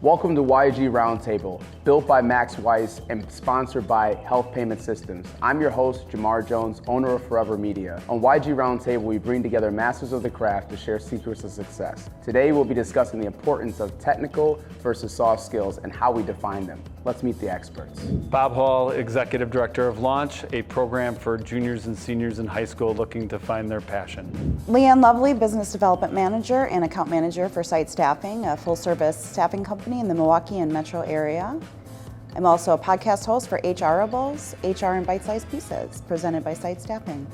Welcome to YG Roundtable, built by Max Weiss and sponsored by Health Payment Systems. I'm your host, Jamar Jones, owner of Forever Media. On YG Roundtable, we bring together masters of the craft to share secrets of success. Today, we'll be discussing the importance of technical versus soft skills and how we define them. Let's meet the experts. Bob Hall, Executive Director of Launch, a program for juniors and seniors in high school looking to find their passion. Leighann Lovely, Business Development Manager and Account Manager for Site Staffing, a full-service staffing company in the Milwaukee and metro area. I'm also a podcast host for HRables, HR in Bite-Sized Pieces, presented by Site Staffing.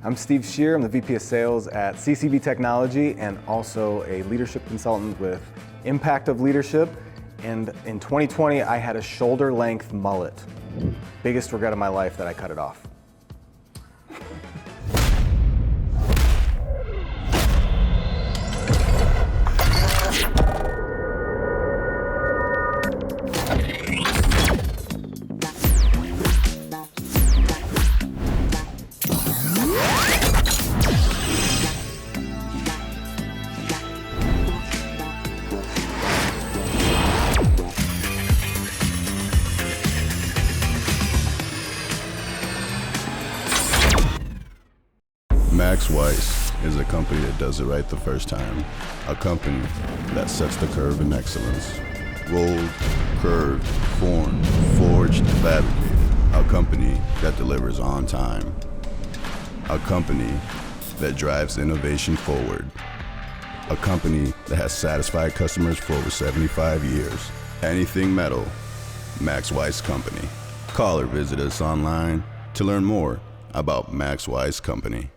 I'm Steve Scherer, I'm the VP of Sales at CCB Technology and also a leadership consultant with Impact of Leadership. And in 2020, I had a shoulder-length mullet. Biggest regret of my life that I cut it off. Max Weiss is a company that does it right the first time. A company that sets the curve in excellence. Rolled, curved, formed, forged, fabricated. A company that delivers on time. A company that drives innovation forward. A company that has satisfied customers for over 75 years. Anything metal, Max Weiss Company. Call or visit us online to learn more about Max Weiss Company.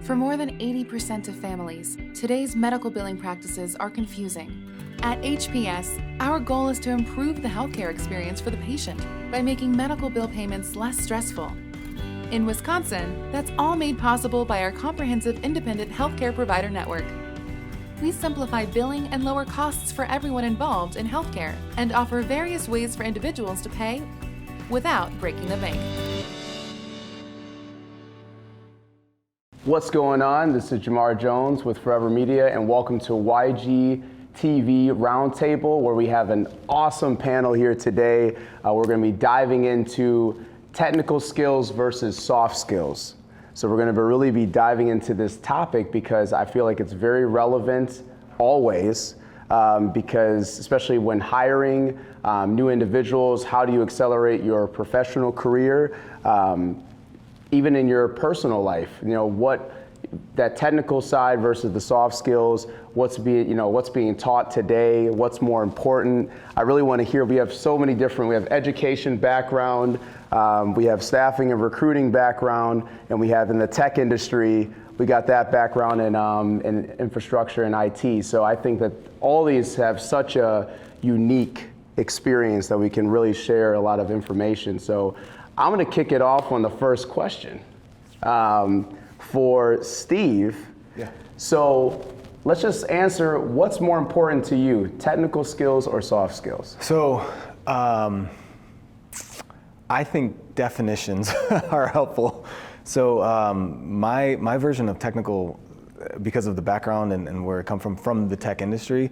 For more than 80% of families, today's medical billing practices are confusing. At HPS, our goal is to improve the healthcare experience for the patient by making medical bill payments less stressful. In Wisconsin, that's all made possible by our comprehensive independent healthcare provider network. We simplify billing and lower costs for everyone involved in healthcare and offer various ways for individuals to pay without breaking the bank. What's going on? This is Jamar Jones with Forever Media, and welcome to YG TV Roundtable, where we have an awesome panel here today. We're going to be diving into technical skills versus soft skills. So we're going to really be diving into this topic because I feel like it's very relevant always, because especially when hiring new individuals, how do you accelerate your professional career? Even in your personal life, what that technical side versus the soft skills, what's being taught today, what's more important. I really want to hear, we have so many different, we have education background, we have staffing and recruiting background, and we have in the tech industry, we got that background in infrastructure and IT. So I think that all these have such a unique experience that we can really share a lot of information. So I'm going to kick it off on the first question for Steve. Yeah. So let's just answer, what's more important to you, technical skills or soft skills? So I think definitions are helpful. So my version of technical, because of the background and where I come from the tech industry,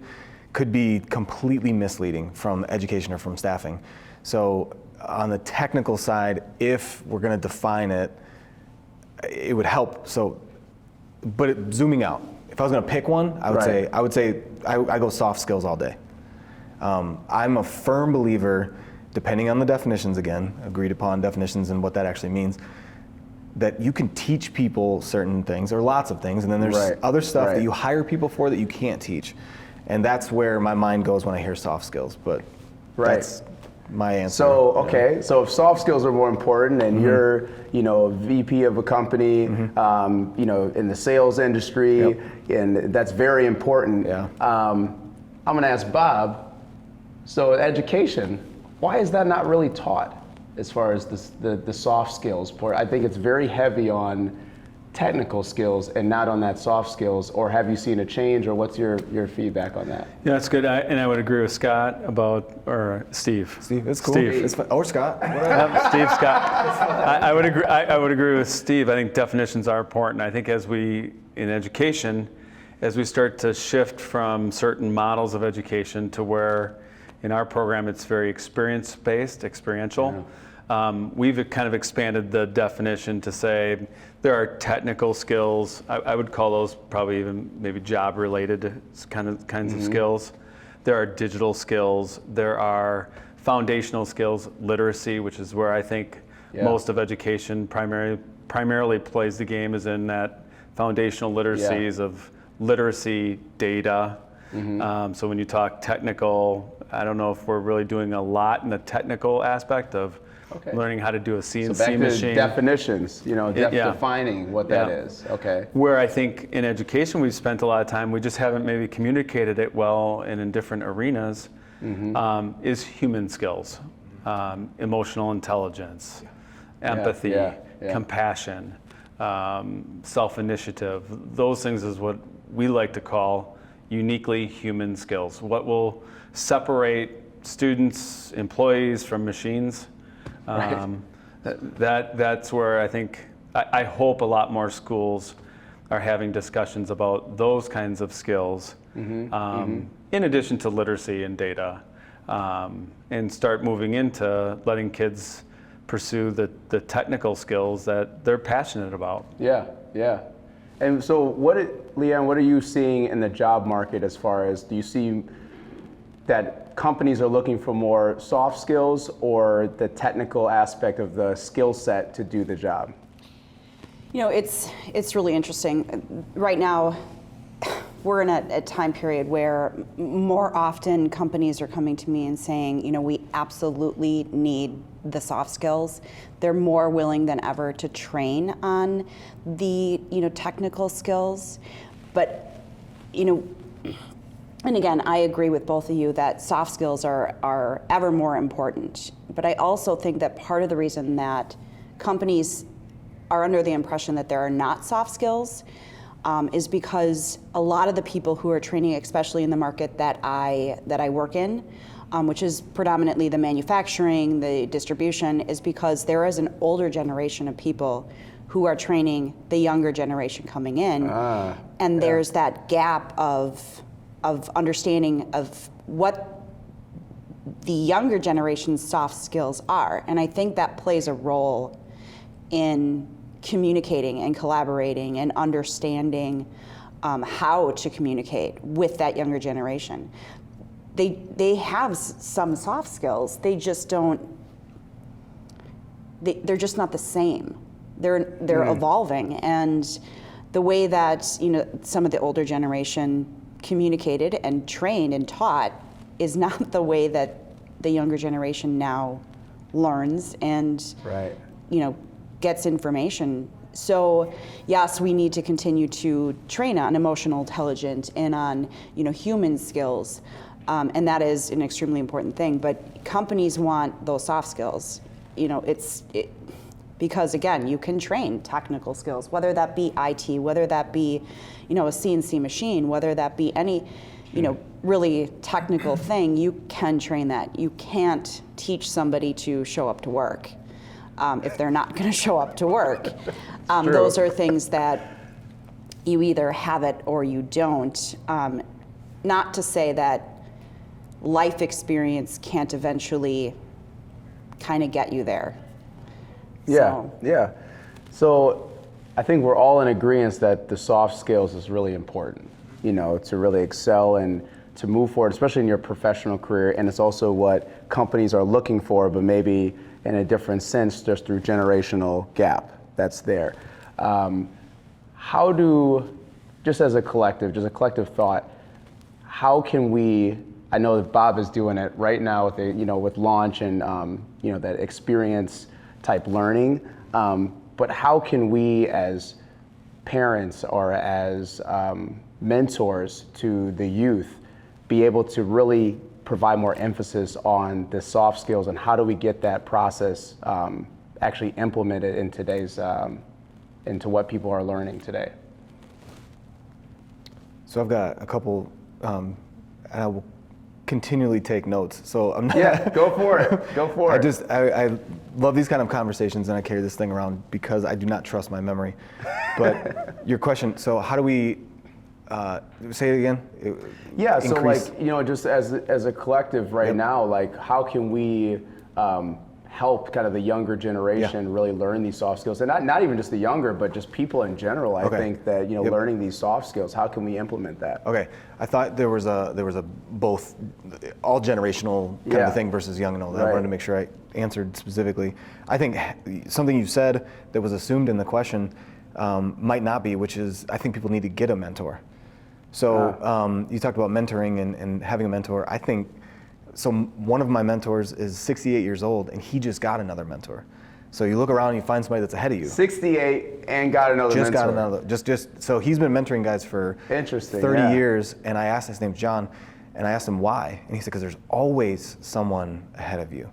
could be completely misleading from education or from staffing. So on the technical side, if we're going to define it, it would help. So, but zooming out, if I was going to pick one, I would say I go soft skills all day. I'm a firm believer, depending on the definitions again, agreed upon definitions and what that actually means, that you can teach people certain things or lots of things, and then there's other stuff that you hire people for that you can't teach, and that's where my mind goes when I hear soft skills. But that's my answer. So, so if soft skills are more important and you're, a VP of a company, in the sales industry, and that's very important. I'm going to ask Bob, so education, why is that not really taught as far as the soft skills part? I think it's very heavy on technical skills and not on that soft skills, or have you seen a change, or what's your feedback on that? Yeah, that's good. And I would agree with Scott or Steve. Steve, it's cool. Steve. It's fine. Or Scott. Steve, Scott. I would agree. I would agree with Steve. I think definitions are important. I think in education, as we start to shift from certain models of education to where In our program, it's very experience-based, experiential. We've kind of expanded the definition to say there are technical skills. I would call those probably even maybe job-related kinds of skills. There are digital skills. There are foundational skills, literacy, which is where I think most of education primarily plays the game, is in that foundational literacies of literacy, data. So when you talk technical, I don't know if we're really doing a lot in the technical aspect of learning how to do a CNC so back machine. To definitions, defining what that is. Okay. Where I think in education we've spent a lot of time, we just haven't maybe communicated it well and in different arenas, is human skills, emotional intelligence, empathy, compassion, self-initiative. Those things is what we like to call uniquely human skills. What will separate students, employees from machines. That's where I think, I hope a lot more schools are having discussions about those kinds of skills, in addition to literacy and data, and start moving into letting kids pursue the technical skills that they're passionate about. Yeah. And so Leighann, what are you seeing in the job market as far as, do you see that companies are looking for more soft skills or the technical aspect of the skill set to do the job? It's really interesting. Right now, we're in a time period where more often companies are coming to me and saying, we absolutely need the soft skills. They're more willing than ever to train on the technical skills. But and again, I agree with both of you that soft skills are ever more important. But I also think that part of the reason that companies are under the impression that there are not soft skills is because a lot of the people who are training, especially in the market that I work in, which is predominantly the manufacturing, the distribution, is because there is an older generation of people who are training the younger generation coming in. And there's that gap of understanding of what the younger generation's soft skills are. And I think that plays a role in communicating and collaborating and understanding how to communicate with that younger generation. They have some soft skills, they just don't, they're just not the same. They're evolving, and the way that some of the older generation communicated and trained and taught is not the way that the younger generation now learns and gets information. So yes, we need to continue to train on emotional intelligence and on human skills, and that is an extremely important thing. But companies want those soft skills. Because again, you can train technical skills, whether that be IT, whether that be a CNC machine, whether that be any really technical thing. You can train that. You can't teach somebody to show up to work if they're not going to show up to work. Those are things that you either have it or you don't. Not to say that life experience can't eventually kind of get you there. Yeah. So I think we're all in agreement that the soft skills is really important, to really excel and to move forward, especially in your professional career. And it's also what companies are looking for, but maybe in a different sense, just through generational gap that's there. Just as a collective thought, how can we, I know that Bob is doing it right now with with Launch and that experience type learning, but how can we as parents or as mentors to the youth be able to really provide more emphasis on the soft skills, and how do we get that process actually implemented in today's into what people are learning today? So I've got a couple, and I will continually take notes. So I'm not. Yeah, go for it. I love these kind of conversations, and I carry this thing around because I do not trust my memory. But your question, so how do we say it again. Yeah, so Increase- like, you know, just as a collective right now, like how can we help kind of the younger generation really learn these soft skills? And not even just the younger, but just people in general. I think that, you know, learning these soft skills, how can we implement that? Okay, I thought there was a both all generational kind of a thing versus young and old. I wanted to make sure I answered specifically. I think something you said that was assumed in the question might not be, which is I think people need to get a mentor. So you talked about mentoring and having a mentor. I think, so one of my mentors is 68 years old and he just got another mentor. So you look around and you find somebody that's ahead of you. 68 and got another mentor. Got another, just so he's been mentoring guys for 30 years, and I asked, his name's John, and I asked him why, and he said, because there's always someone ahead of you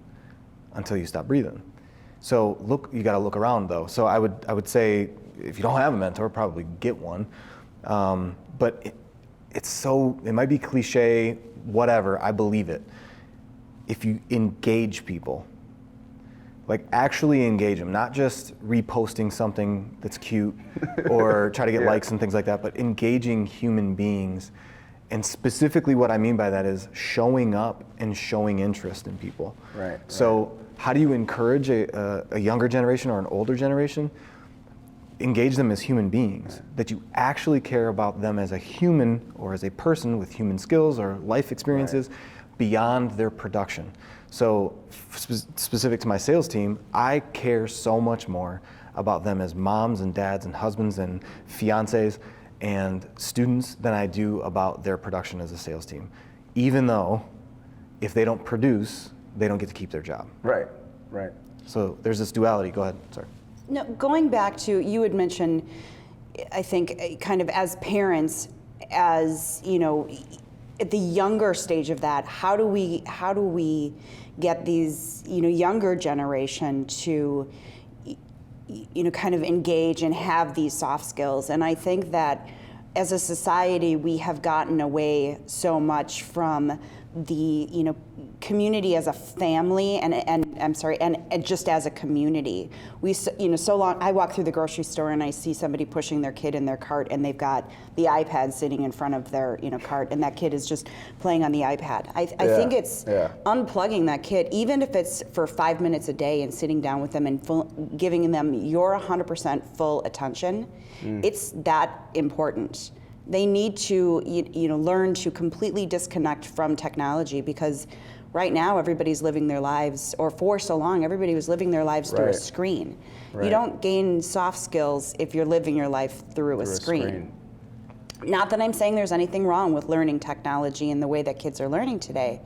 until you stop breathing. So look, you gotta look around though. So I would say, if you don't have a mentor, probably get one. But it might be cliche, whatever, I believe it. If you engage people, like actually engage them, not just reposting something that's cute or try to get likes and things like that, but engaging human beings. And specifically what I mean by that is showing up and showing interest in people. Right. So how do you encourage a younger generation or an older generation? Engage them as human beings, that you actually care about them as a human or as a person with human skills or life experiences beyond their production. So specific to my sales team, I care so much more about them as moms and dads and husbands and fiancés and students than I do about their production as a sales team. Even though if they don't produce, they don't get to keep their job. Right. So there's this duality. Go ahead, sorry. No, going back to, you had mentioned, I think, kind of as parents, as, you know, at the younger stage of that, how do we get these, you know, younger generation to, you know, kind of engage and have these soft skills? And I think that as a society, we have gotten away so much from the, you know, community as a family and just as a community. We, you know, so long, I walk through the grocery store and I see somebody pushing their kid in their cart and they've got the iPad sitting in front of their, you know, cart, and that kid is just playing on the iPad. I think it's unplugging that kid, even if it's for 5 minutes a day, and sitting down with them and giving them your 100% full attention. It's that important. They need to, you know, learn to completely disconnect from technology, because right now everybody's living their lives, or for so long everybody was living their lives through a screen. You don't gain soft skills if you're living your life through a screen. Not that I'm saying there's anything wrong with learning technology and the way that kids are learning today,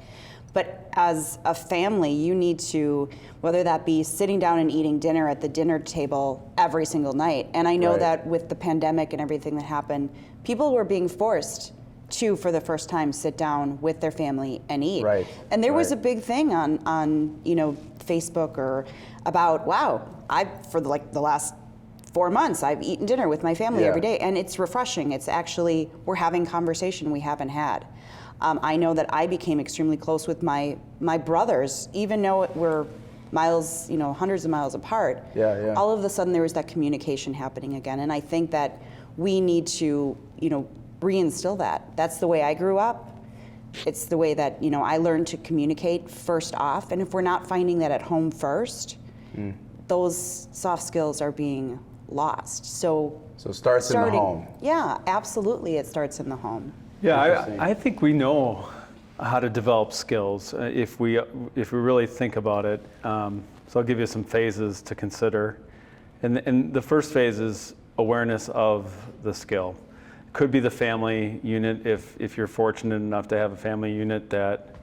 but as a family, you need to, whether that be sitting down and eating dinner at the dinner table every single night. And I know that with the pandemic and everything that happened, people were being forced to, for the first time, sit down with their family and eat. And there was a big thing on you know, Facebook or about, wow, for like the last 4 months, I've eaten dinner with my family every day, and it's refreshing. It's actually, we're having conversation we haven't had. I know that I became extremely close with my brothers, even though we're miles, you know, hundreds of miles apart. All of a sudden there was that communication happening again, and I think that we need to, you know, reinstill that. That's the way I grew up. It's the way that, you know, I learned to communicate first off, and if we're not finding that at home first, those soft skills are being lost. So it starts in the home. Yeah, absolutely, it starts in the home. Yeah, I think we know how to develop skills if we really think about it. So I'll give you some phases to consider. And the first phase is awareness of the skill. Could be the family unit, if you're fortunate enough to have a family unit that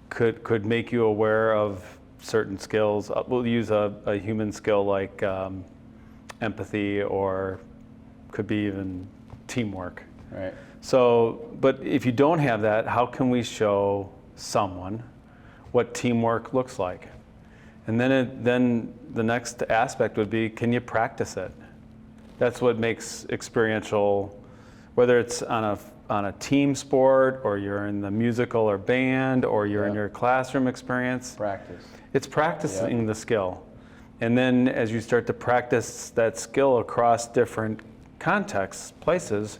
could make you aware of certain skills. We'll use a human skill like empathy, or could be even teamwork. So, but if you don't have that, how can we show someone what teamwork looks like? And then the next aspect would be, can you practice it? That's what makes experiential, whether it's on a team sport, or you're in the musical or band, or you're in your classroom experience. It's practicing the skill. And then as you start to practice that skill across different contexts, places,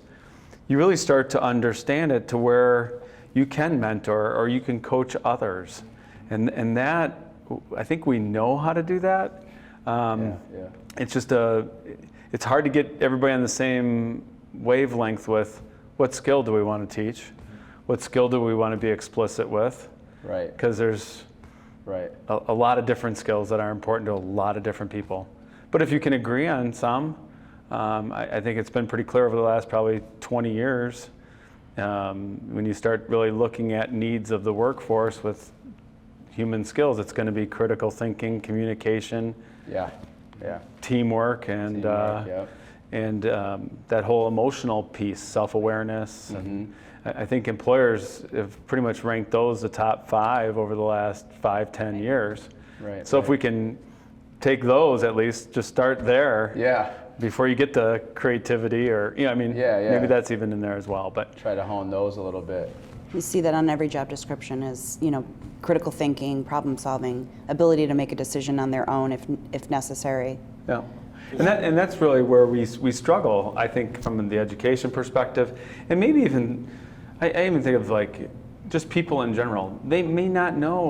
you really start to understand it to where you can mentor or you can coach others. And that, I think we know how to do that. It's just it's hard to get everybody on the same wavelength with what skill do we want to teach? What skill do we want to be explicit with? Right. Because there's a lot of different skills that are important to a lot of different people. But if you can agree on some, I think it's been pretty clear over the last probably 20 years, when you start really looking at needs of the workforce with human skills, it's going to be critical thinking, communication, teamwork, and that whole emotional piece, self-awareness. And I think employers have pretty much ranked those the top 5 over the last 5-10 years. So if we can take those, at least just start there before you get to creativity, or maybe that's even in there as well. But try to hone those a little bit. You see that on every job description is, critical thinking, problem solving, ability to make a decision on their own if necessary. Yeah. And that's really where we struggle, I think, from the education perspective. And maybe even, I even think of like just people in general. They may not know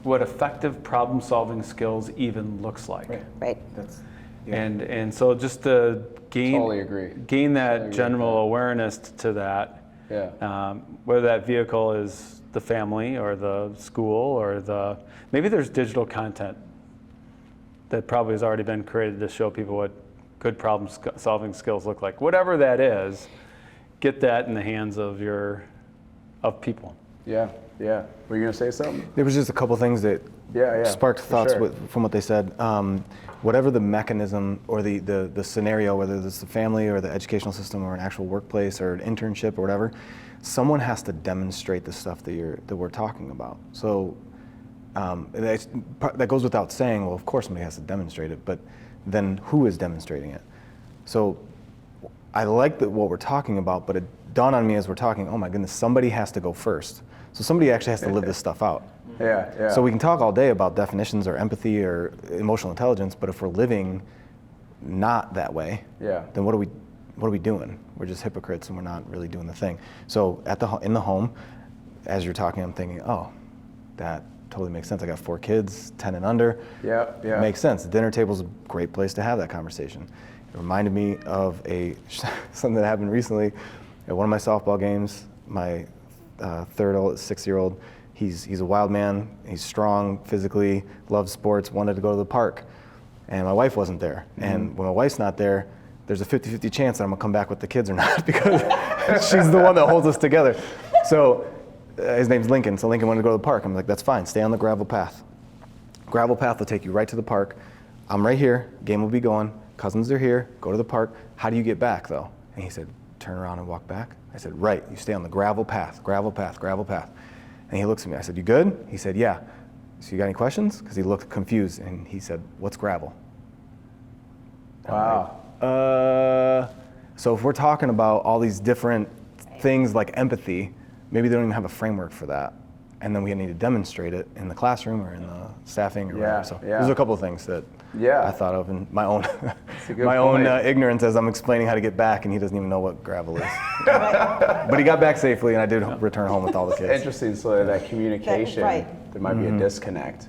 what effective problem solving skills even looks like. Right. And so just to gain that general awareness to that, whether that vehicle is the family or the school or maybe there's digital content that probably has already been created to show people what good problem solving skills look like. Whatever that is, get that in the hands of people. Yeah. Were you going to say something? There was just a couple things that sparked thoughts from what they said. Whatever the mechanism or the scenario, whether it's the family or the educational system or an actual workplace or an internship or whatever, someone has to demonstrate the stuff that we're talking about. So that goes without saying. Well, of course somebody has to demonstrate it, but then who is demonstrating it? So I like what we're talking about, but it dawned on me as we're talking, oh my goodness, somebody has to go first. So somebody actually has to live this stuff out. So we can talk all day about definitions or empathy or emotional intelligence, but if we're living not that way, then what are we doing? We're just hypocrites and we're not really doing the thing. So in the home, as you're talking, I'm thinking, oh, that totally makes sense. I got 4 kids, 10 and under. It makes sense. The dinner table's a great place to have that conversation. It reminded me of something that happened recently at one of my softball games. My 6-year-old, he's a wild man. He's strong physically, loves sports, wanted to go to the park. And my wife wasn't there. And when my wife's not there, there's a 50-50 chance that I'm gonna come back with the kids or not, because she's the one that holds us together. So his name's Lincoln. So Lincoln wanted to go to the park. I'm like, that's fine, stay on the gravel path. Gravel path will take you right to the park. I'm right here, game will be going, cousins are here, go to the park. How do you get back though? And he said, turn around and walk back. I said, right, you stay on the gravel path, gravel path, gravel path. And he looks at me, I said, you good? He said, yeah. So you got any questions? Because he looked confused and he said, what's gravel? Wow. So if we're talking about all these different things like empathy, maybe they don't even have a framework for that. And then we need to demonstrate it in the classroom or in the staffing or whatever. So there's a couple of things that I thought of in my own ignorance as I'm explaining how to get back, and he doesn't even know what gravel is. But he got back safely, and I did return home with all the kids. Interesting, so that communication, there might be a disconnect.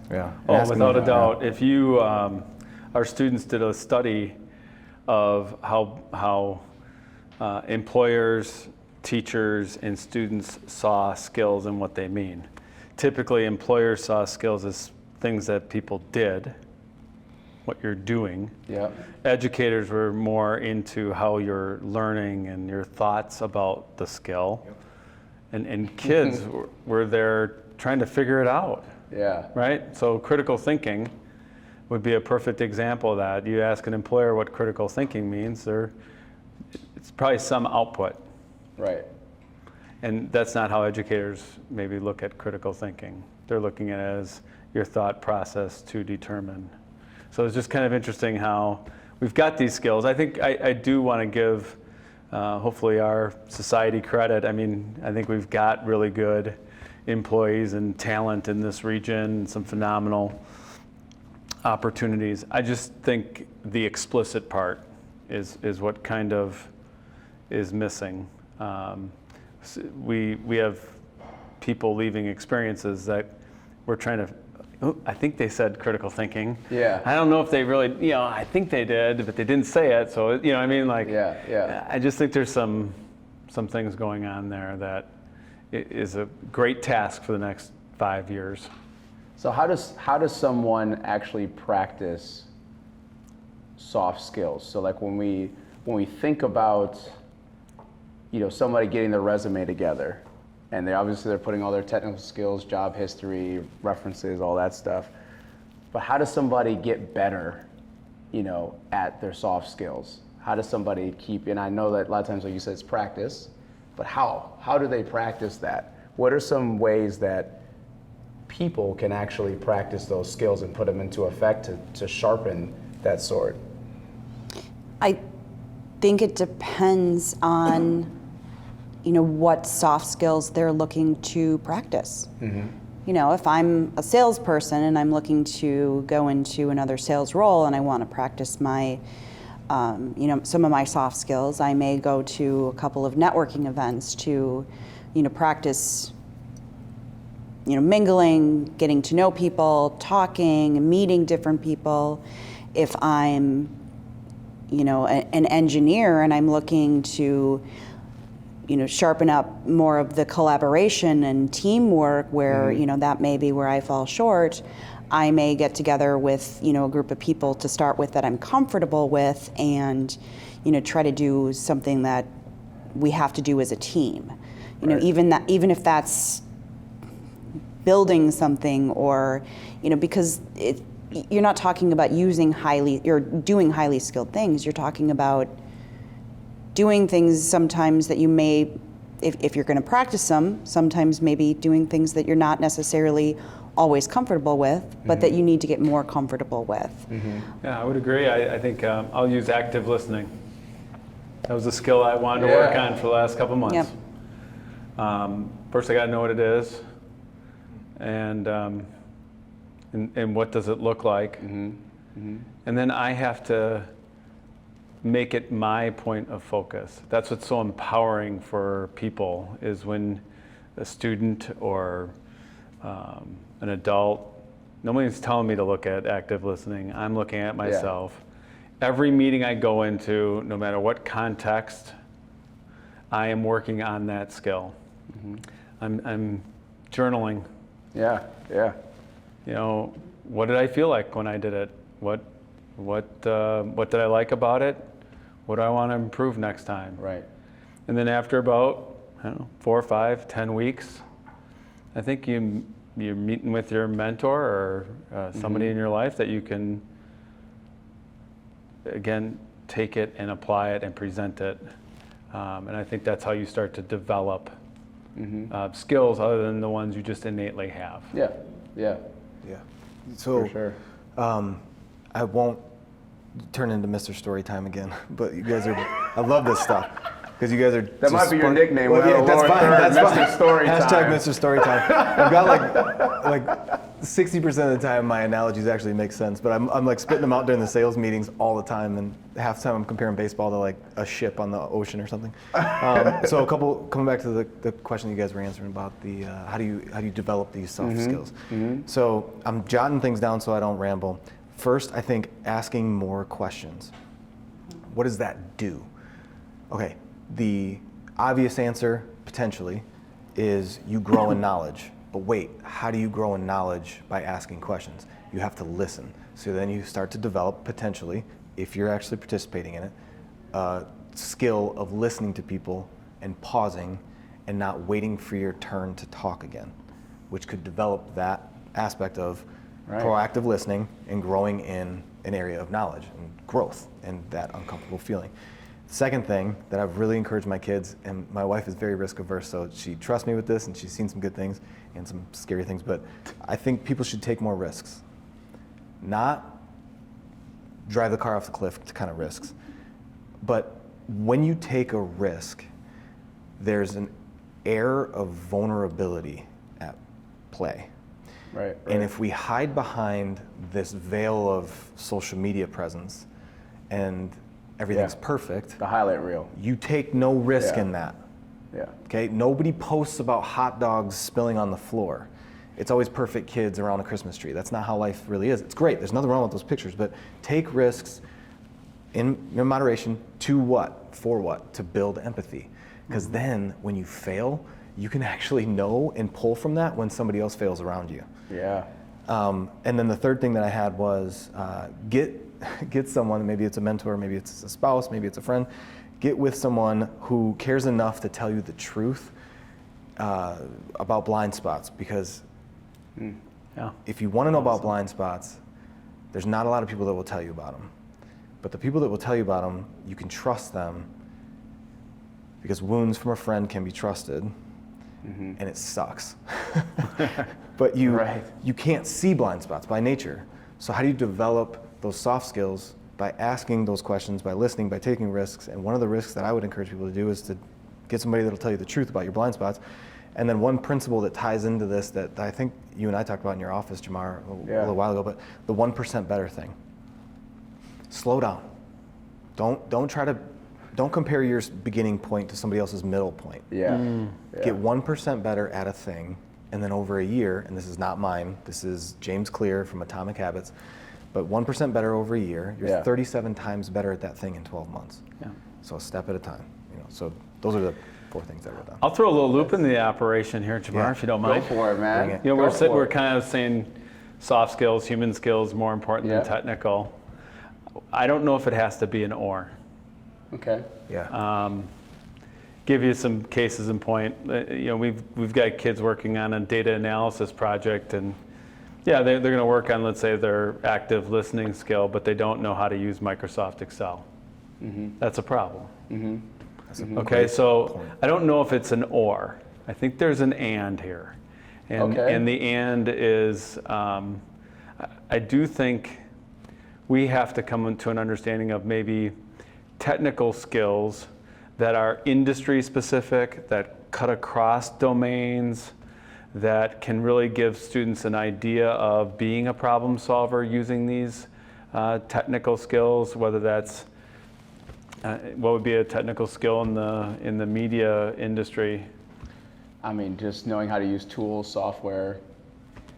Oh, without a doubt. If you, our students did a study of how employers, teachers, and students saw skills and what they mean. Typically, employers saw skills as things that people did, what you're doing. Educators were more into how you're learning and your thoughts about the skill. And kids were there trying to figure it out. Right? So critical thinking would be a perfect example of that. You ask an employer what critical thinking means, it's probably some output. And that's not how educators maybe look at critical thinking. They're looking at it as your thought process to determine. So it's just kind of interesting how we've got these skills. I think I do want to give hopefully our society credit. I mean, I think we've got really good employees and talent in this region, some phenomenal opportunities. I just think the explicit part is what kind of is missing. We have people leaving experiences that we're trying to, I think they said critical thinking. Yeah. I don't know if they really, I think they did, but they didn't say it. So, what I mean? Like, Yeah. I just think there's some things going on there that is a great task for the next 5 years. So how does someone actually practice soft skills? So like when we think about, somebody getting their resume together, and they're putting all their technical skills, job history, references, all that stuff. But how does somebody get better, at their soft skills? How does somebody keep, and I know that a lot of times, like you said, it's practice, but how? How do they practice that? What are some ways that people can actually practice those skills and put them into effect to sharpen that sword? I think it depends on what soft skills they're looking to practice. If I'm a salesperson and I'm looking to go into another sales role and I want to practice my some of my soft skills, I may go to a couple of networking events to practice mingling, getting to know people, talking, meeting different people. If I'm an engineer and I'm looking to sharpen up more of the collaboration and teamwork where, that may be where I fall short, I may get together with, a group of people to start with that I'm comfortable with and, try to do something that we have to do as a team. Right. Even if that's building something or, because you're not talking about you're doing highly skilled things. You're talking about doing things sometimes that you may, if you're going to practice them, sometimes maybe doing things that you're not necessarily always comfortable with, but that you need to get more comfortable with. Yeah, I would agree. I think I'll use active listening. That was a skill I wanted to work on for the last couple months. Yep. First, I got to know what it is, and what does it look like, and then I have to make it my point of focus. That's what's so empowering for people, is when a student or an adult, nobody's telling me to look at active listening. I'm looking at myself. Every meeting I go into, no matter what context, I am working on that skill. I'm journaling. Yeah. What did I feel like when I did it? What did I like about it? What do I want to improve next time? Right. And then after about 4, 5, 10 weeks, I think you're meeting with your mentor or somebody in your life that you can, again, take it and apply it and present it. And I think that's how you start to develop skills other than the ones you just innately have. Yeah. So For sure. I won't turn into Mr. Storytime again, but you guys I love this stuff. Because you guys are That might be your nickname. That's fine. Mr. Storytime. Hashtag Mr. Storytime. I've got like 60% of the time my analogies actually make sense, but I'm like spitting them out during the sales meetings all the time, and half the time I'm comparing baseball to like a ship on the ocean or something. So coming back to the question you guys were answering about the how do you develop these soft skills. So I'm jotting things down so I don't ramble. First, I think asking more questions. What does that do? Okay. The obvious answer, potentially, is you grow in knowledge. But wait, how do you grow in knowledge by asking questions? You have to listen. So then you start to develop, potentially, if you're actually participating in it, a skill of listening to people and pausing and not waiting for your turn to talk again, which could develop that aspect of proactive listening and growing in an area of knowledge and growth and that uncomfortable feeling. Second thing that I've really encouraged my kids, and my wife is very risk averse, so she trusts me with this and she's seen some good things and some scary things, but I think people should take more risks. Not drive the car off the cliff kind of risks, but when you take a risk, there's an air of vulnerability at play. Right. And if we hide behind this veil of social media presence and everything's perfect. The highlight reel. You take no risk Yeah. in that. Yeah. Okay, nobody posts about hot dogs spilling on the floor. It's always perfect kids around a Christmas tree. That's not how life really is. It's great, there's nothing wrong with those pictures, but take risks in moderation. To what? For what? To build empathy. Because then when you fail, you can actually know and pull from that when somebody else fails around you. Yeah. And then the third thing that I had was get someone, maybe it's a mentor, maybe it's a spouse, maybe it's a friend, get with someone who cares enough to tell you the truth about blind spots. Because if you want to know about blind spots, there's not a lot of people that will tell you about them. But the people that will tell you about them, you can trust them, because wounds from a friend can be trusted, and it sucks. But you can't see blind spots by nature. So how do you develop those soft skills? By asking those questions, by listening, by taking risks. And one of the risks that I would encourage people to do is to get somebody that'll tell you the truth about your blind spots. And then one principle that ties into this that I think you and I talked about in your office, Jamar, a little while ago, but the 1% better thing. Slow down. Don't compare your beginning point to somebody else's middle point. Yeah. Get 1% better at a thing, and then over a year, and this is not mine, this is James Clear from Atomic Habits, but 1% better over a year, you're 37 times better at that thing in 12 months. Yeah. So a step at a time. So those are the 4 things I wrote down. I'll throw a little loop in the operation here, Jamar, if you don't mind. Go for it, man. Bring it. We're kind of saying soft skills, human skills, more important than technical. I don't know if it has to be an or. Okay. Yeah. Give you some cases in point. We've got kids working on a data analysis project, and they're going to work on, let's say, their active listening skill, but they don't know how to use Microsoft Excel. That's a problem. Okay, so point. I don't know if it's an or. I think there's an and here, and the and is I do think we have to come into an understanding of maybe technical skills that are industry specific, that cut across domains, that can really give students an idea of being a problem solver using these technical skills, whether that's what would be a technical skill in the media industry? I mean, just knowing how to use tools, software,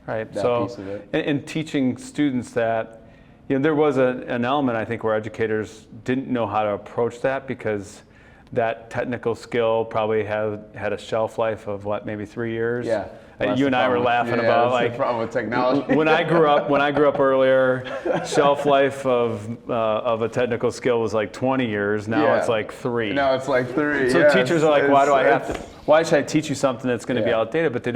right? That So, piece of it. And teaching students that, there was an element, I think, where educators didn't know how to approach that, because that technical skill probably had a shelf life of maybe 3 years. Yeah. You and I were laughing about that's the problem with technology. when I grew up earlier, shelf life of a technical skill was like 20 years. Now it's like 3. Now it's like 3. So teachers are like, why should I teach you something that's going to be outdated? But they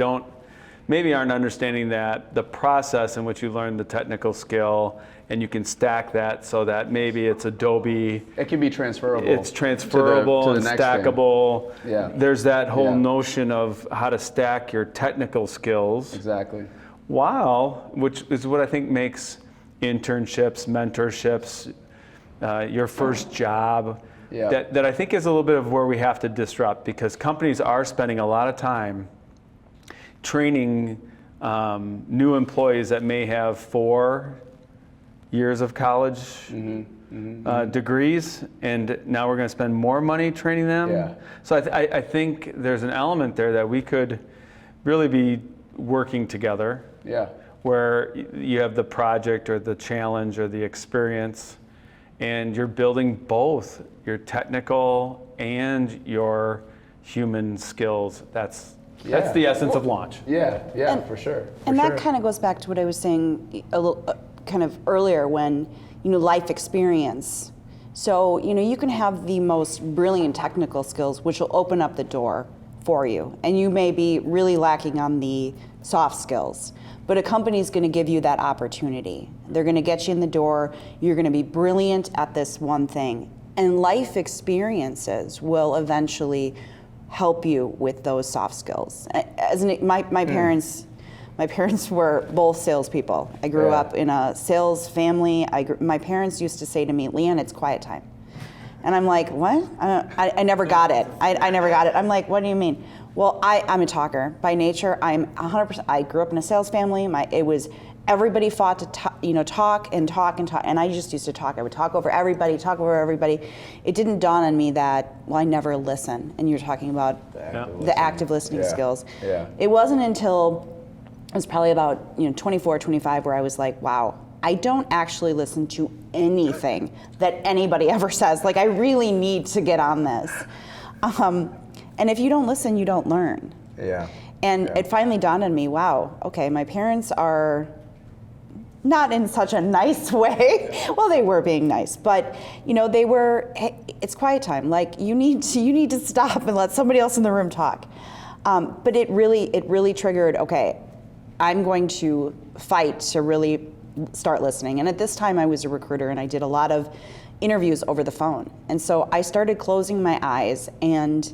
maybe aren't understanding that the process in which you learn the technical skill, and you can stack that so that maybe it's Adobe. It can be transferable. It's transferable to and the stackable. Yeah. There's that whole notion of how to stack your technical skills. Exactly. Which is what I think makes internships, mentorships, your first job, that I think is a little bit of where we have to disrupt, because companies are spending a lot of time training new employees that may have 4 years of college degrees, and now we're going to spend more money training them. Yeah. So I think there's an element there that we could really be working together. Yeah. Where you have the project or the challenge or the experience, and you're building both your technical and your human skills. That's the essence of launch. Yeah, for sure. And that kind of goes back to what I was saying a little kind of earlier, when life experience. So you can have the most brilliant technical skills, which will open up the door for you, and you may be really lacking on the soft skills, but a company is going to give you that opportunity. They're going to get you in the door. You're going to be brilliant at this one thing, and life experiences will eventually help you with those soft skills. My parents were both salespeople. I grew up in a sales family. My parents used to say to me, "Leighann, it's quiet time." And I'm like, what? I never got it. I never got it. I'm like, what do you mean? Well, I'm a talker by nature. I'm 100%. I grew up in a sales family. It was everybody fought to talk and talk and talk, and I just used to talk. I would talk over everybody. It didn't dawn on me that, well, I never listen. And you're talking about the active listening skills. Yeah. It wasn't until it was probably about 24, 25 where I was like, wow, I don't actually listen to anything that anybody ever says. Like, I really need to get on this. And if you don't listen, you don't learn. Yeah. And it finally dawned on me, wow, okay, my parents are not in such a nice way. Well, they were being nice, but they were, hey, it's quiet time. Like, you need to stop and let somebody else in the room talk. But it really triggered, okay, I'm going to fight to really start listening. And at this time I was a recruiter and I did a lot of interviews over the phone. And so I started closing my eyes and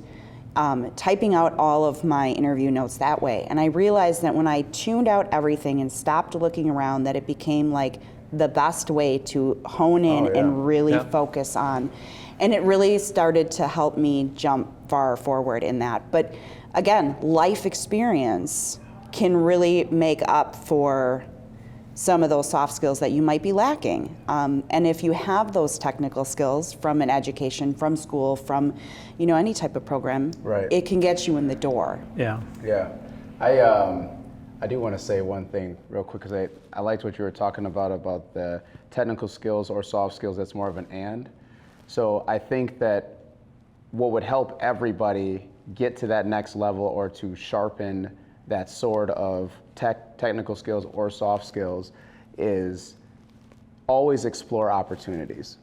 typing out all of my interview notes that way. And I realized that when I tuned out everything and stopped looking around, that it became like the best way to hone in and really focus on. And it really started to help me jump far forward in that. But again, life experience can really make up for some of those soft skills that you might be lacking. And if you have those technical skills from an education, from school, from any type of program, it can get you in the door. Yeah. Yeah. I do want to say one thing real quick, because I liked what you were talking about the technical skills or soft skills. That's more of an and. So I think that what would help everybody get to that next level or to sharpen that sword of technical skills or soft skills is always explore opportunities.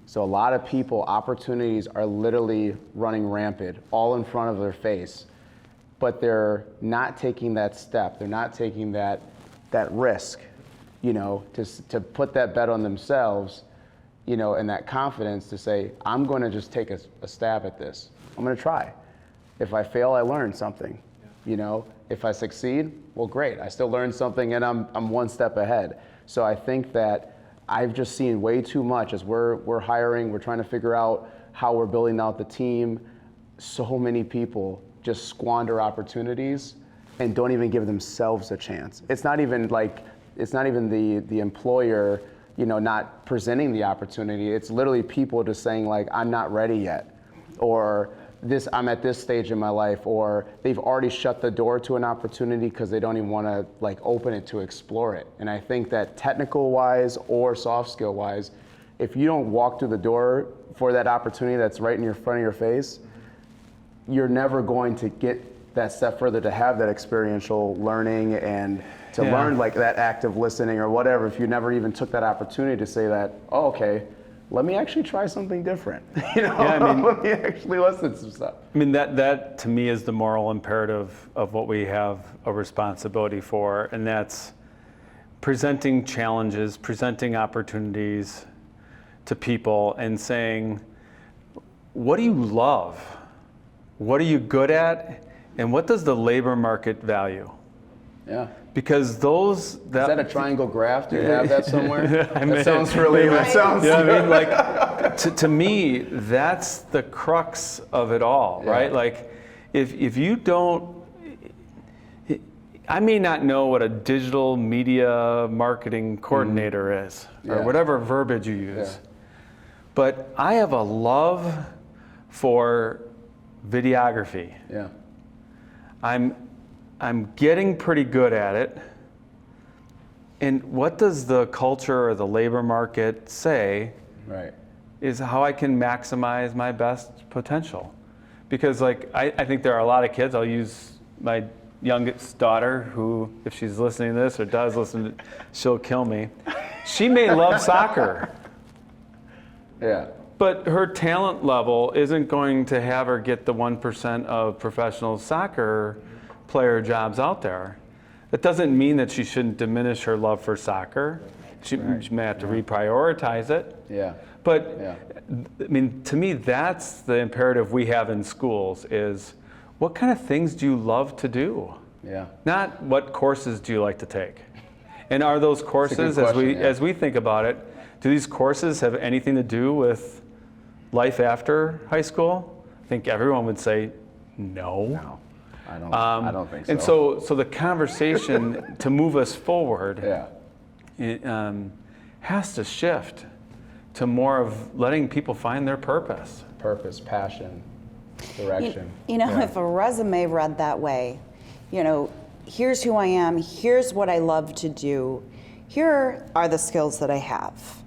So a lot of people, opportunities are literally running rampant, all in front of their face, but they're not taking that step. They're not taking that risk, to put that bet on themselves, and that confidence to say, I'm going to just take a stab at this. I'm going to try. If I fail, I learn something. If I succeed, well, great. I still learned something, and I'm one step ahead. So I think that I've just seen way too much as we're hiring, we're trying to figure out how we're building out the team. So many people just squander opportunities and don't even give themselves a chance. It's not even the employer, not presenting the opportunity. It's literally people just saying like, I'm not ready yet, or I'm at this stage in my life, or they've already shut the door to an opportunity because they don't even want to open it to explore it. And I think that technical wise or soft skill wise, if you don't walk through the door for that opportunity that's right in your front of your face, you're never going to get that step further to have that experiential learning and to learn that active listening or whatever, if you never even took that opportunity to say that, oh, okay, let me actually try something different. Let me actually listen to some stuff. I mean, that to me is the moral imperative of what we have a responsibility for, and that's presenting challenges, presenting opportunities to people and saying, what do you love? What are you good at? And what does the labor market value? Yeah. Because is that a triangle graph? Do you have that somewhere? That sounds really. To me, that's the crux of it all, right? Like, if you don't, I may not know what a digital media marketing coordinator is, or whatever verbiage you use, but I have a love for videography. Yeah. I'm getting pretty good at it. And what does the culture or the labor market say is how I can maximize my best potential? Because I think there are a lot of kids, I'll use my youngest daughter who, if she's listening to this or does listen, she'll kill me. She may love soccer. Yeah. But her talent level isn't going to have her get the 1% of professional soccer player jobs out there. That doesn't mean that she shouldn't diminish her love for soccer. She may have to reprioritize it. Yeah. But I mean, to me, that's the imperative we have in schools is what kind of things do you love to do? Yeah. Not what courses do you like to take? And are those courses, as we think about it, do these courses have anything to do with life after high school? I think everyone would say no. I don't think so. And so the conversation to move us forward has to shift to more of letting people find their purpose. Purpose, passion, direction. If a resume read that way, here's who I am, here's what I love to do, here are the skills that I have.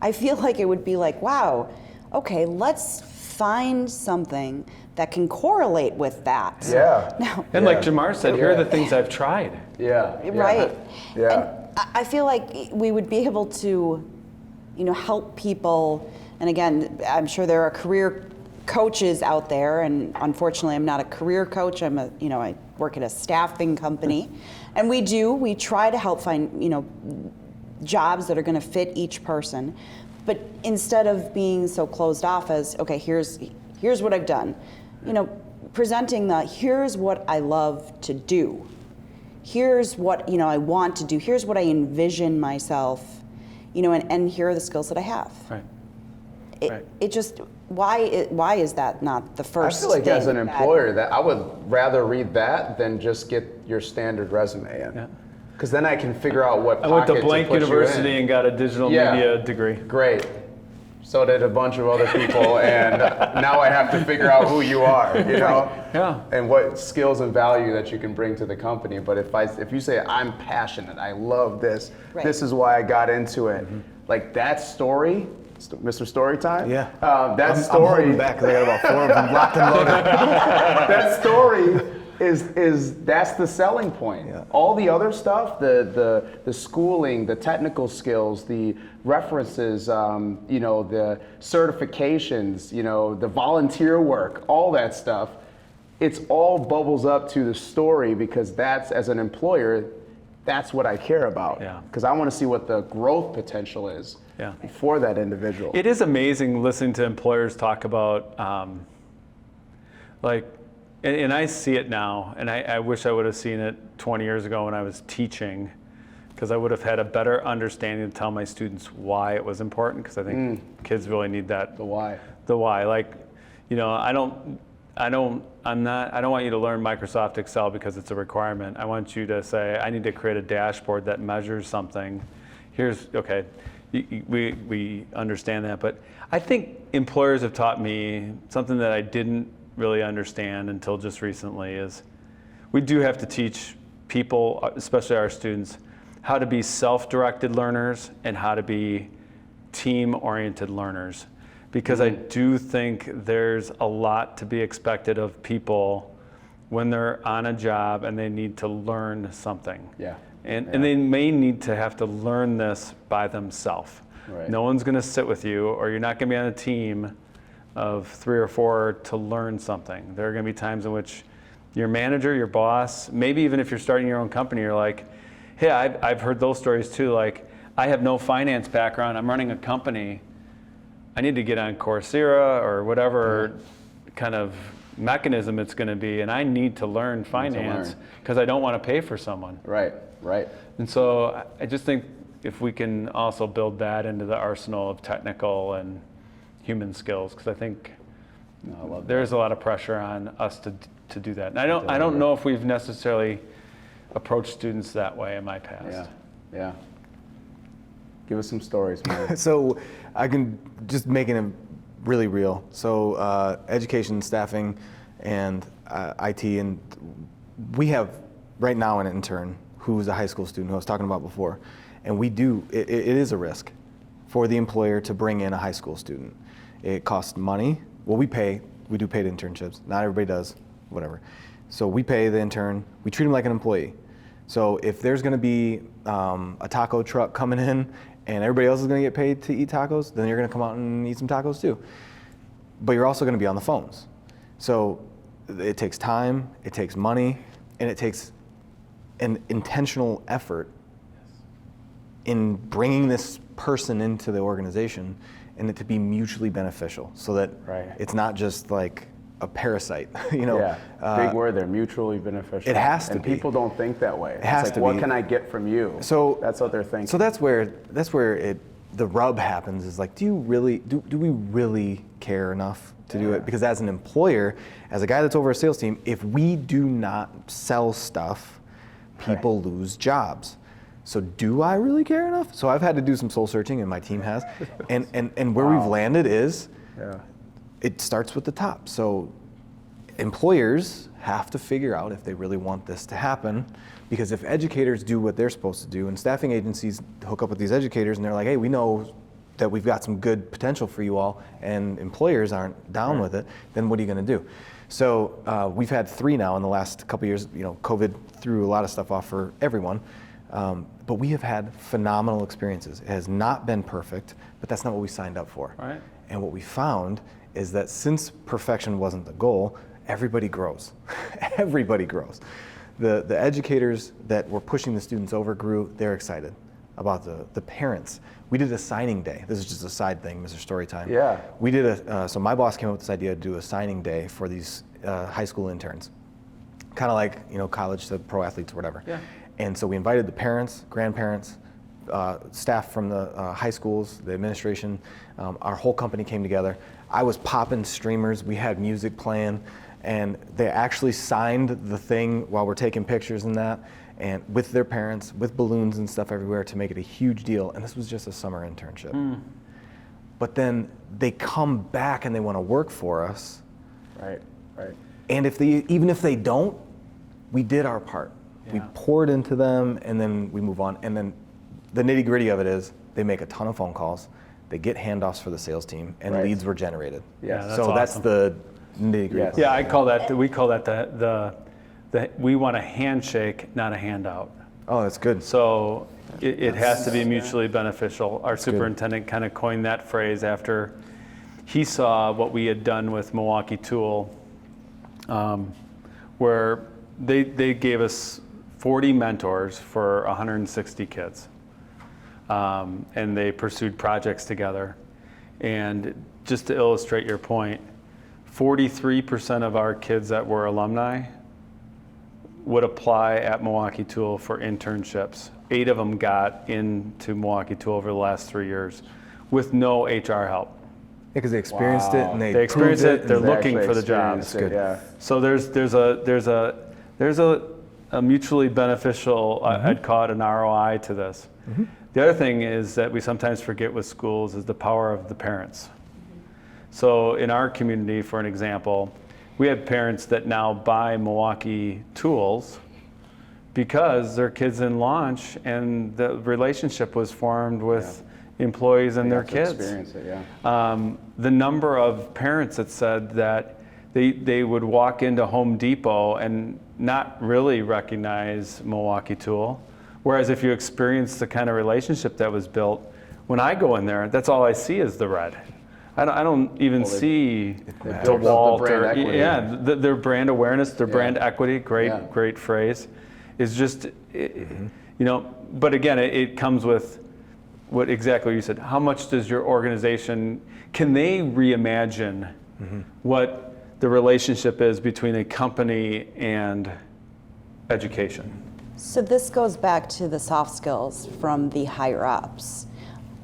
I feel like it would be like, wow, okay, let's find something that can correlate with that. Yeah. Now, And like Jamar said, here are the things I've tried. Yeah. Right. Yeah. And I feel like we would be able to, help people. And again, I'm sure there are career coaches out there, and unfortunately, I'm not a career coach. I work at a staffing company, and we try to help find, jobs that are going to fit each person. But instead of being so closed off as, okay, here's what I've done, presenting here's what I love to do. Here's what, I want to do. Here's what I envision myself, and here are the skills that I have. Right. It just, why is that not the first I feel like as an thing employer that I would rather read that than just get your standard resume in. Yeah. Because then I can figure out what I went to pocket Blank put you University in. and got a digital media degree. Great. So did a bunch of other people, and now I have to figure out who you are, Yeah. and what skills and value that you can bring to the company. But if you say I'm passionate, I love this, this is why I got into it, like that story, Mr. Storytime. Yeah. That I'm story. holding back because I got about 4 of them locked and loaded. That story that's the selling point. Yeah. All the other stuff, the schooling, the technical skills, the references, the certifications, the volunteer work, all that stuff, it's all bubbles up to the story, because that's, as an employer, that's what I care about. Yeah. Because I want to see what the growth potential is for that individual. It is amazing listening to employers talk about, and I see it now, and I wish I would have seen it 20 years ago when I was teaching, because I would have had a better understanding to tell my students why it was important, because I think kids really need that. The why. The why. I don't want you to learn Microsoft Excel because it's a requirement. I want you to say, I need to create a dashboard that measures something. We understand that, but I think employers have taught me something that I didn't really understand until just recently, is we do have to teach people, especially our students, how to be self-directed learners and how to be team-oriented learners. Because I do think there's a lot to be expected of people when they're on a job and they need to learn something. Yeah. And they may need to have to learn this by themselves. Right. No one's going to sit with you, or you're not going to be on a team of 3 or 4 to learn something. There are going to be times in which your manager, your boss, maybe even if you're starting your own company, you're like, hey, I've heard those stories too. Like, I have no finance background. I'm running a company. I need to get on Coursera or whatever kind of mechanism it's going to be, and I need to learn finance because I don't want to pay for someone. Right. And so I just think if we can also build that into the arsenal of technical and human skills, because I think there's a lot of pressure on us to do that. And I don't know if we've necessarily approached students that way in my past. Yeah. Give us some stories, man. So I can just making it really real. So education, staffing, and IT, and we have right now an intern who's a high school student who I was talking about before, and it is a risk for the employer to bring in a high school student. It costs money. Well, we do paid internships. Not everybody does, whatever. So we pay the intern. We treat him like an employee. So if there's going to be a taco truck coming in and everybody else is going to get paid to eat tacos, then you're going to come out and eat some tacos too. But you're also going to be on the phones. So it takes time, it takes money, and it takes an intentional effort in bringing this person into the organization and it to be mutually beneficial, so that it's not just like a parasite, Big word there, mutually beneficial. It has to and be. People don't think that way. It has to what be. can I get from you? So that's what they're thinking. So that's where it the rub happens is like, do we really care enough to do it? Because as an employer, as a guy that's over a sales team, if we do not sell stuff, people lose jobs. So do I really care enough? So I've had to do some soul searching, and my team has. And where we've landed is, it starts with the top. So employers have to figure out if they really want this to happen, because if educators do what they're supposed to do, and staffing agencies hook up with these educators and they're like, hey, we know that we've got some good potential for you all, and employers aren't down with it, then what are you going to do? So we've had 3 now in the last couple of years. You know, COVID threw a lot of stuff off for everyone, but we have had phenomenal experiences. It has not been perfect, but that's not what we signed up for. Right. And what we found is that since perfection wasn't the goal, everybody grows. Everybody grows. The educators that were pushing the students over grew. They're excited about the parents. We did a signing day. This is just a side thing, Mr. Storytime. Yeah. We did so my boss came up with this idea to do a signing day for these high school interns. Kind of like, you know, college to pro athletes or whatever. Yeah. And so we invited the parents, grandparents, staff from the high schools, the administration. Our whole company came together. I was popping streamers. We had music playing. And they actually signed the thing while we're taking pictures and that, and with their parents, with balloons and stuff everywhere to make it a huge deal. And this was just a summer internship. But then they come back and they want to work for us. Right. And even if they don't, we did our part. Yeah. We poured into them, and then we move on. And then the nitty gritty of it is they make a ton of phone calls. They get handoffs for the sales team, and leads were generated. Yeah, that's so that's awesome. the nitty gritty. Yes. Yeah, we call that the we want a handshake, not a handout. Oh, that's good. So it has to be mutually beneficial. Our superintendent kind of coined that phrase after he saw what we had done with Milwaukee Tool, where they gave us 40 mentors for 160 kids. And they pursued projects together. And just to illustrate your point, 43% of our kids that were alumni would apply at Milwaukee Tool for internships. 8 of them got into Milwaukee Tool over the last 3 years with no HR help. Because they experienced it and They experienced it. They're They looking actually for the jobs. experienced it, yeah. So there's a mutually beneficial, I'd call it an ROI to this. The other thing is that we sometimes forget with schools is the power of the parents. So in our community, for an example, we have parents that now buy Milwaukee tools because their kids in launch and the relationship was formed with employees and their Have to kids. experience it, yeah. The number of parents that said that they would walk into Home Depot and not really recognize Milwaukee Tool. Whereas if you experience the kind of relationship that was built, when I go in there, that's all I see is the red. I don't even see DeWalt or their brand awareness, their brand equity. Great phrase. Is just you know. But again, it comes with what exactly you said. How much does your organization, can they reimagine what the relationship is between a company and education? So this goes back to the soft skills from the higher ups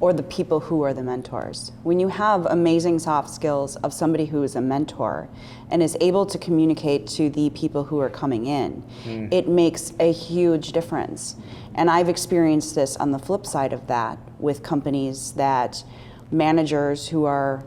or the people who are the mentors. When you have amazing soft skills of somebody who is a mentor and is able to communicate to the people who are coming in, it makes a huge difference. And I've experienced this on the flip side of that with companies that managers who are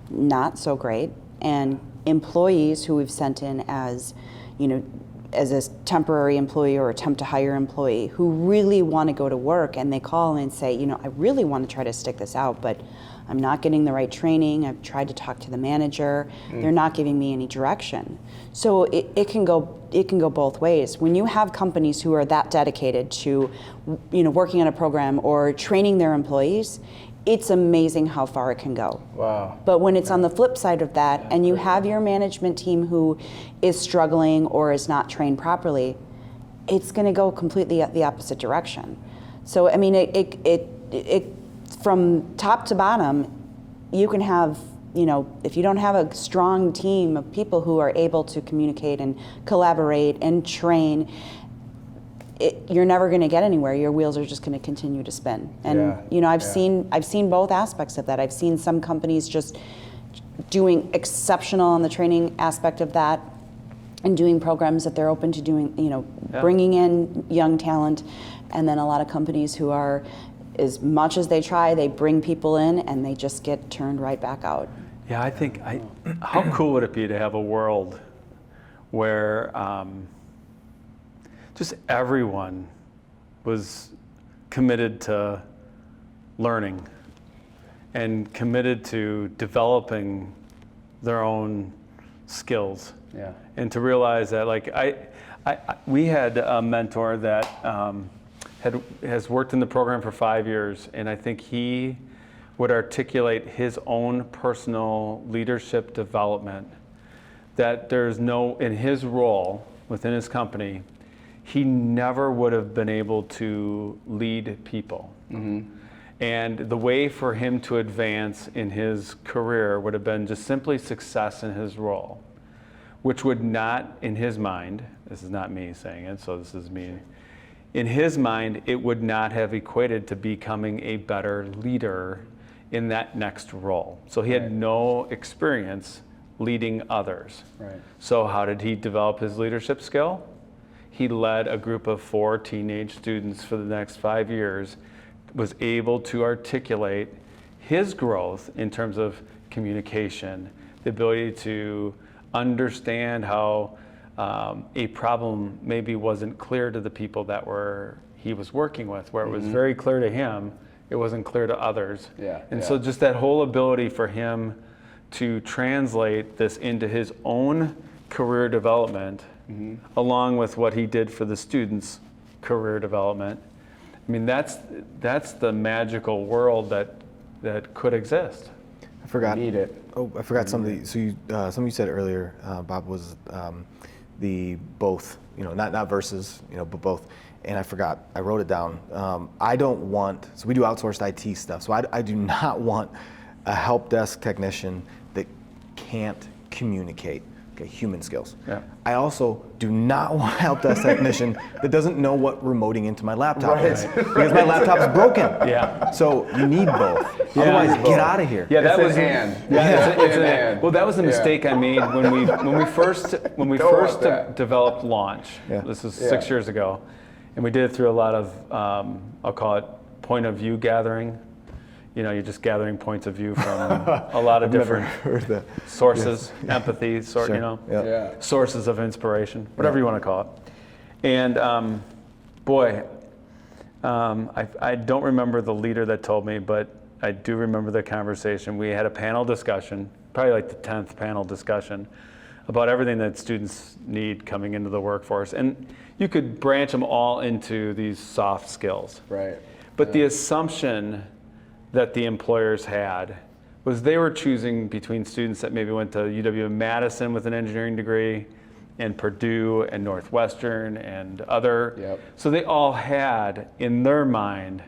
not so great and employees who we've sent in as, you know, as a temporary employee or attempt to hire employee who really want to go to work, and they call and say, you know, I really want to try to stick this out, but I'm not getting the right training. I've tried to talk to the manager. They're not giving me any direction. So it can go both ways. When you have companies who are that dedicated to, you know, working on a program or training their employees, it's amazing how far it can go. Wow. But when it's on the flip side of that, and you have your management team who is struggling or is not trained properly, it's going to go completely the opposite direction. So I mean, it from top to bottom, you can have, you know, if you don't have a strong team of people who are able to communicate and collaborate and train, you're never going to get anywhere. Your wheels are just going to continue to spin. And you know, I've seen both aspects of that. I've seen some companies just doing exceptional on the training aspect of that, and doing programs that they're open to doing, you know, bringing in young talent, and then a lot of companies who are, as much as they try, they bring people in and they just get turned right back out. Yeah, I think, how cool would it be to have a world where just everyone was committed to learning and committed to developing their own skills. Yeah. And to realize that, like, we had a mentor that has worked in the program for 5 years, and I think he would articulate his own personal leadership development, that there's no, in his role within his company, he never would have been able to lead people. Mm-hmm. And the way for him to advance in his career would have been just simply success in his role, which would not, in his mind, this is not me saying it, so this is me, in his mind, it would not have equated to becoming a better leader in that next role. So he had no experience leading others. Right. So how did he develop his leadership skill? He led a group of 4 teenage students for the next 5 years, was able to articulate his growth in terms of communication, the ability to understand how a problem maybe wasn't clear to the people that he was working with, where it was very clear to him, it wasn't clear to others. And so just that whole ability for him to translate this into his own career development, along with what he did for the students' career development. I mean, that's the magical world that could exist. I forgot. Need it. Oh, I forgot something. So something you said earlier, Bob, was the both. You know, not versus. You know, but both. And I forgot. I wrote it down. I don't want. So we do outsourced IT stuff. So I do not want a help desk technician that can't communicate. Okay, human skills. Yeah. I also do not want a help desk technician that doesn't know what remoting into my laptop is, because my laptop's broken. Yeah. So you need both. Otherwise, get out of here. Yeah, that was Well, that was a mistake I made when we first developed Launch. Yeah. This was 6 years ago, and we did it through a lot of I'll call it point of view gathering. You know, you're just gathering points of view from a lot of different sources, empathy, sources of inspiration, whatever you want to call it. And I don't remember the leader that told me, but I do remember the conversation. We had a panel discussion, probably like the 10th panel discussion, about everything that students need coming into the workforce. And you could branch them all into these soft skills. Right. But the assumption that the employers had was they were choosing between students that maybe went to UW-Madison with an engineering degree, and Purdue and Northwestern and other. Yep. So they all had in their mind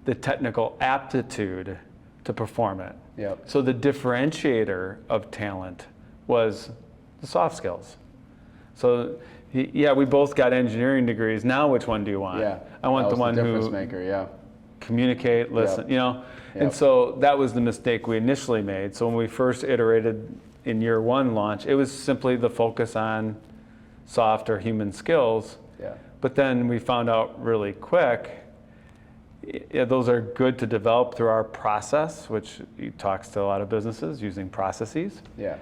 the technical aptitude to perform it. Yep. So the differentiator of talent was the soft skills. So yeah, we both got engineering degrees. Now which one do you want? Yeah. I want the one difference who maker, communicate, listen, you know. And so that was the mistake we initially made. So when we first iterated in year 1 Launch, it was simply the focus on soft or human skills. Yeah. But then we found out really quick, those are good to develop through our process, which talks to a lot of businesses using processes. Yeah.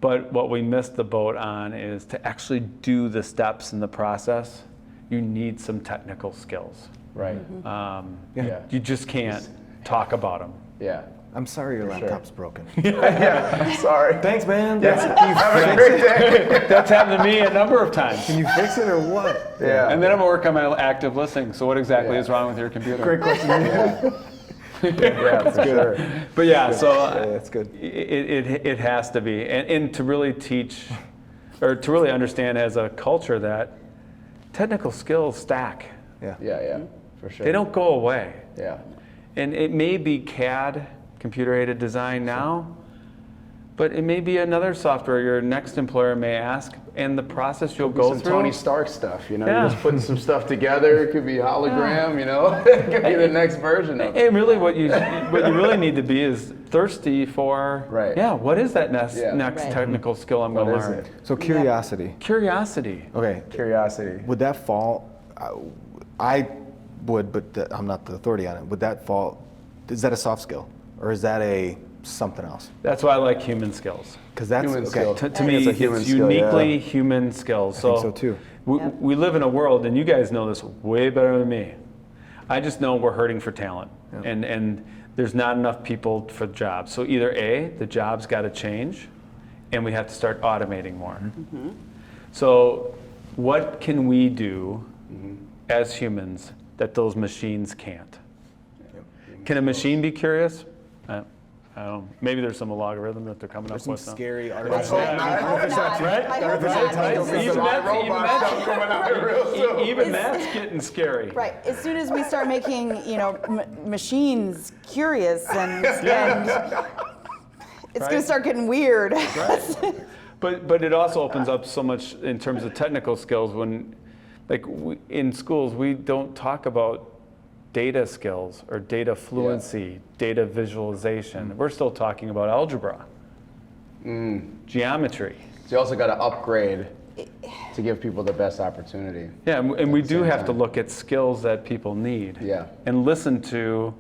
But what we missed the boat on is to actually do the steps in the process, you need some technical skills. Right. You just can't talk about them. Yeah. I'm sorry your laptop's broken. I'm sorry. Thanks, man. Have a great day. That's happened to me a number of times. Can you fix it or what? Yeah. And then I'm gonna work on my active listening. So what exactly is wrong with your computer? Great question. Yeah, for sure. But that's good. It has to be, and to really teach, or to really understand as a culture that technical skills stack. Yeah, for sure. They don't go away. Yeah. And it may be CAD, computer-aided design now, But it may be another software your next employer may ask, and the process you'll go some through. Tony Stark stuff, Yeah. You're just putting some stuff together. It could be hologram, it could be the next version of it. And really, what you really need to be is thirsty for. Right. Yeah. What is that next Right. technical skill I'm going to What is learn? it? So curiosity. Curiosity. Okay. Curiosity. Would that fall? I would, but I'm not the authority on it. Would that fall? Is that a soft skill, or is that a something else? That's why I like human skills. Because that's Human okay. skill. To I me, think it's a it's human skill, uniquely yeah. human skills. I think so too. We live in a world, and you guys know this way better than me. I just know we're hurting for talent, and there's not enough people for jobs. So either A, the jobs got to change, and we have to start automating more. Mm-hmm. So what can we do as humans that those machines can't? Can a machine be curious? I don't know. Maybe there's some algorithm that they're coming There's up some with. scary I artificial. hope not. I hope not. I hope not. Even that's getting scary. Right. As soon as we start making, machines curious and it's going to start getting weird. But it also opens up so much in terms of technical skills when, in schools, we don't talk about data skills or data fluency, data visualization. We're still talking about algebra, geometry. So you also got to upgrade to give people the best opportunity. Yeah, and we do have to look at skills that people need. Yeah. And listen to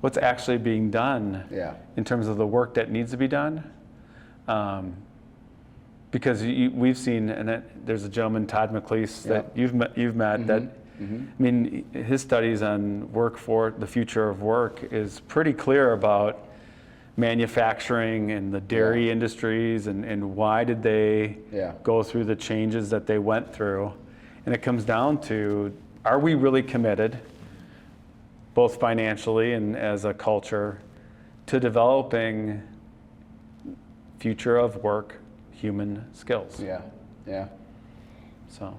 what's actually being done in terms of the work that needs to be done. Because we've seen, and there's a gentleman, Todd McLeese, that you've met that, I mean, his studies on the future of work is pretty clear about manufacturing and the dairy industries and why did they go through the changes that they went through. And it comes down to, are we really committed, both financially and as a culture, to developing future of work human skills? Yeah. So.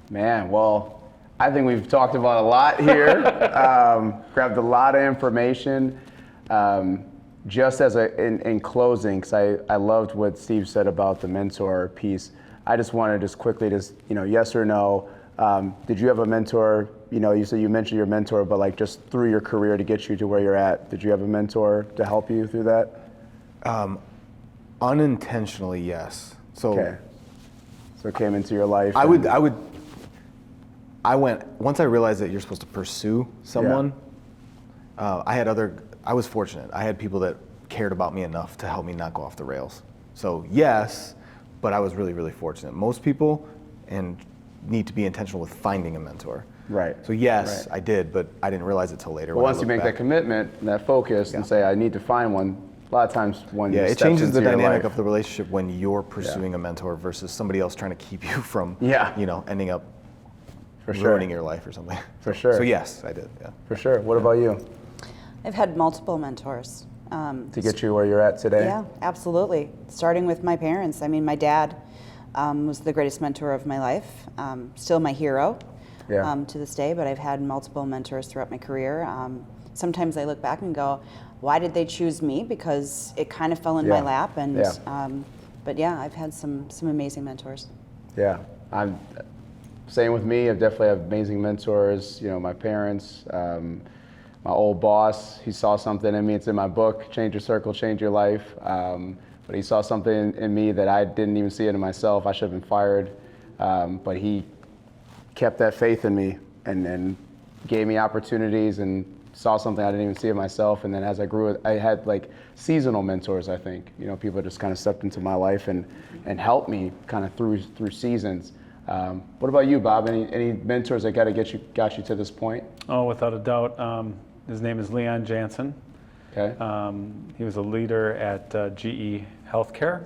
Man, well, I think we've talked about a lot here, grabbed a lot of information. Just as in closing, because I loved what Steve said about the mentor piece, I just want to quickly yes or no, did you have a mentor? You said you mentioned your mentor, but just through your career to get you to where you're at, did you have a mentor to help you through that? Unintentionally, yes. So it came into your life. Once I realized that you're supposed to pursue someone, I was fortunate. I had people that cared about me enough to help me not go off the rails. So yes, but I was really, really fortunate. Most people need to be intentional with finding a mentor. Right. So yes, I did, but I didn't realize it till later. But once you make that commitment and that focus and say, I need to find one, a lot of times when it steps changes the into your dynamic life. of the relationship when you're pursuing a mentor versus somebody else trying to keep you from ending up ruining your life or something. For sure. So yes, I did. Yeah. For sure. What about you? I've had multiple mentors. To get you where you're at today? Yeah, absolutely. Starting with my parents. I mean, my dad was the greatest mentor of my life, still my hero to this day, but I've had multiple mentors throughout my career. Sometimes I look back and go, why did they choose me? Because it kind of fell in my lap. And but yeah, I've had some amazing mentors. Yeah, I'm same with me. I've definitely had amazing mentors. My parents, my old boss. He saw something in me. It's in my book, Change Your Circle, Change Your Life. But he saw something in me that I didn't even see it in myself. I should have been fired, but he kept that faith in me and gave me opportunities and saw something I didn't even see in myself. And then as I grew, I had seasonal mentors. I think people just kind of stepped into my life and helped me kind of through seasons. What about you, Bob? Any mentors that got you to this point? Oh, without a doubt. His name is Leighann Jansen. Okay. He was a leader at GE Healthcare,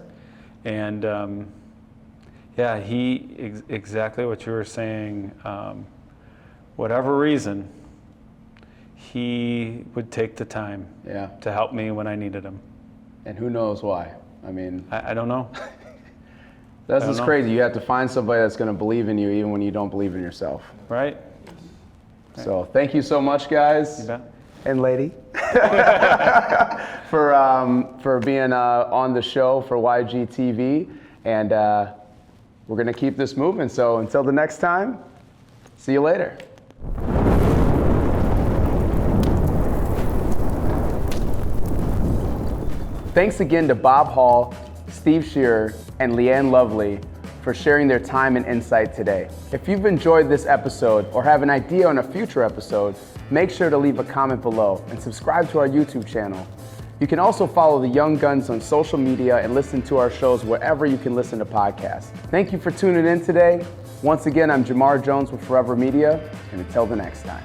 and exactly what you were saying. Whatever reason, he would take the time to help me when I needed him. And who knows why? I mean, I don't know. That's what's crazy. You have to find somebody that's going to believe in you even when you don't believe in yourself. Right. So thank you so much, guys. You bet. And lady. for being on the show for YG TV, and we're gonna keep this moving. So until the next time, see you later. Thanks again to Bob Hall, Steve Scherer, and Leighann Lovely for sharing their time and insight today. If you've enjoyed this episode or have an idea on a future episode, make sure to leave a comment below and subscribe to our YouTube channel. You can also follow the Young Guns on social media and listen to our shows wherever you can listen to podcasts. Thank you for tuning in today. Once again, I'm Jamar Jones with Forever Media, and until the next time.